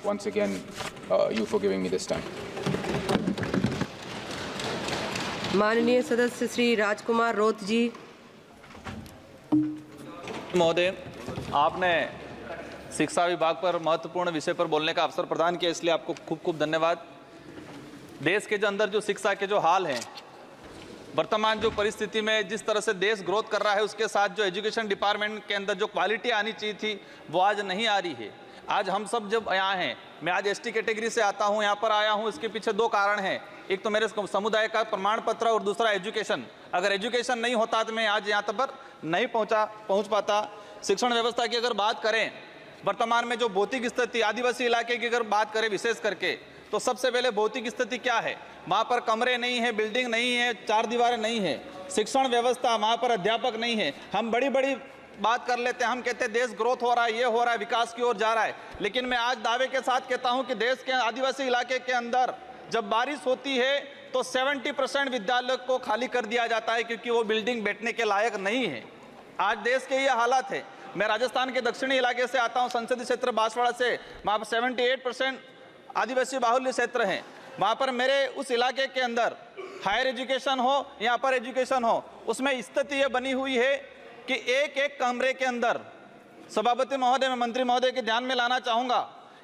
once again you for giving me this time. माननीय सदस्य श्री राजकुमार रोत जी। महोदय, आपने शिक्षा विभाग पर महत्वपूर्ण विषय पर बोलने का अवसर प्रदान किया, इसलिए आपको खूब खूब धन्यवाद। देश के जो अंदर जो शिक्षा के जो हाल हैं, वर्तमान जो परिस्थिति में जिस तरह से देश ग्रोथ कर रहा है, उसके साथ जो एजुकेशन डिपार्टमेंट के अंदर जो क्वालिटी आनी चाहिए थी वो आज नहीं आ रही है। आज हम सब जब यहाँ हैं, मैं आज एसटी कैटेगरी से आता हूँ, यहाँ पर आया हूँ, इसके पीछे दो कारण हैं। एक तो मेरे समुदाय का प्रमाण पत्र और दूसरा एजुकेशन। अगर एजुकेशन नहीं होता तो मैं आज यहाँ तक नहीं पहुँच पाता। शिक्षण व्यवस्था की अगर बात करें, वर्तमान में जो भौतिक स्थिति आदिवासी इलाके की अगर बात करें विशेष करके, तो सबसे पहले भौतिक स्थिति क्या है? वहाँ पर कमरे नहीं है, बिल्डिंग नहीं है, चार दीवारें नहीं है, शिक्षण व्यवस्था, वहाँ पर अध्यापक नहीं है। हम बड़ी बड़ी बात कर लेते हैं, हम कहते हैं देश ग्रोथ हो रहा है, ये हो रहा है, विकास की ओर जा रहा है, लेकिन मैं आज दावे के साथ कहता हूँ कि देश के आदिवासी इलाके के अंदर जब बारिश होती है तो 70% विद्यालय को खाली कर दिया जाता है, क्योंकि वो बिल्डिंग बैठने के लायक नहीं है। आज देश के ये हालात है। मैं राजस्थान के दक्षिणी इलाके से आता हूँ, संसदीय क्षेत्र बांसवाड़ा से, वहाँ पर 78% आदिवासी बाहुल्य क्षेत्र हैं। वहाँ पर मेरे उस इलाके के अंदर हायर एजुकेशन हो या अपर एजुकेशन हो, उसमें स्थिति ये बनी हुई है कि एक एक कमरे के अंदर, सभापति महोदय, मैं मंत्री महोदय के ध्यान में लाना चाहूँगा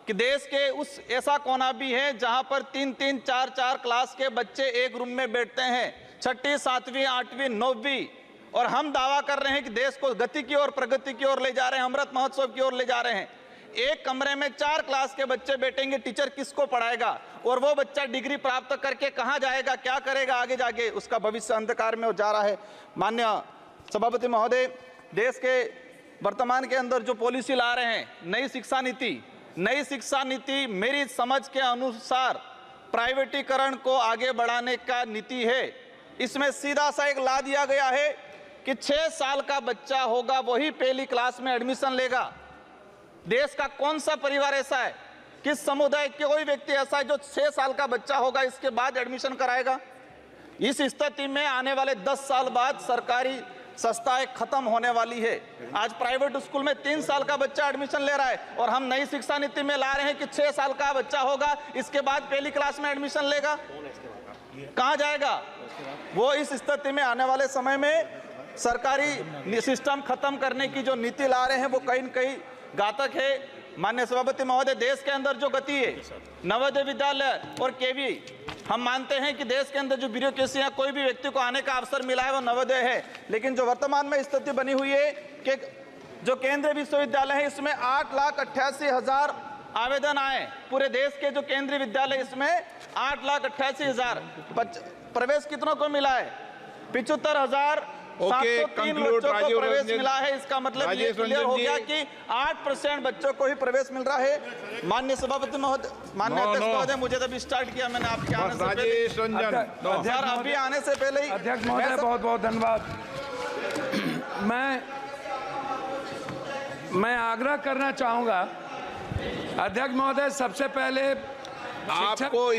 कि देश के उस ऐसा कोना भी है जहाँ पर 3-3, 4-4 क्लास के बच्चे एक रूम में बैठते हैं, 6वीं, 7वीं, 8वीं, 9वीं, और हम दावा कर रहे हैं कि देश को गति की ओर, प्रगति की ओर ले जा रहे हैं, अमृत महोत्सव की ओर ले जा रहे हैं। एक कमरे में 4 क्लास के बच्चे बैठेंगे, टीचर किसको पढ़ाएगा? और वो बच्चा डिग्री प्राप्त करके कहाँ जाएगा, क्या करेगा आगे जाके? उसका भविष्य अंधकार में जा रहा है। माननीय सभापति महोदय, देश के वर्तमान के अंदर जो पॉलिसी ला रहे हैं, नई शिक्षा नीति मेरी समझ के अनुसार प्राइवेटीकरण को आगे बढ़ाने का नीति है। इसमें सीधा सा एक ला दिया गया है कि 6 साल का बच्चा होगा वही पहली क्लास में एडमिशन लेगा। देश का कौन सा परिवार ऐसा है, किस समुदाय के कोई व्यक्ति ऐसा है जो 6 साल का बच्चा होगा इसके बाद एडमिशन कराएगा? इस स्थिति में आने वाले 10 साल बाद सरकारी संस्थाएं खत्म होने वाली है। आज प्राइवेट स्कूल में 3 साल का बच्चा एडमिशन ले रहा है, और हम नई शिक्षा नीति में ला रहे हैं कि 6 साल का बच्चा होगा, इसके बाद पहली क्लास में एडमिशन लेगा। कहाँ जाएगा वो? इस स्थिति में आने वाले समय में सरकारी सिस्टम खत्म करने की जो नीति ला रहे हैं वो कहीं न कहीं घातक है। माननीय सभापति महोदय, देश के अंदर जो गति है, नवोदय विद्यालय और केवी, हम मानते हैं कि देश के अंदर जो ब्यूरोक्रेसी है, कोई भी व्यक्ति को आने का अवसर मिला है वो नवोदय है, लेकिन जो वर्तमान में स्थिति बनी हुई है कि जो केंद्रीय विश्वविद्यालय है, इसमें 8,88,000 आवेदन आए। पूरे देश के जो केंद्रीय विद्यालय, इसमें 8,88,000 प्रवेश कितनों को मिला है? 75,703 बच्चों को प्रवेश मिला है। इसका मतलब ये क्लियर हो गया कि 8% बच्चों को ही प्रवेश मिल रहा है। माननीय सभापति महोदय, माननीय अध्यक्ष महोदय, मुझे तब स्टार्ट किया मैंने आपके आने से पहले, सर अभी आने से पहले ही। अध्यक्ष महोदय बहुत बहुत धन्यवाद। मैं आग्रह करना चाहूंगा, अध्यक्ष महोदय, सबसे पहले आपको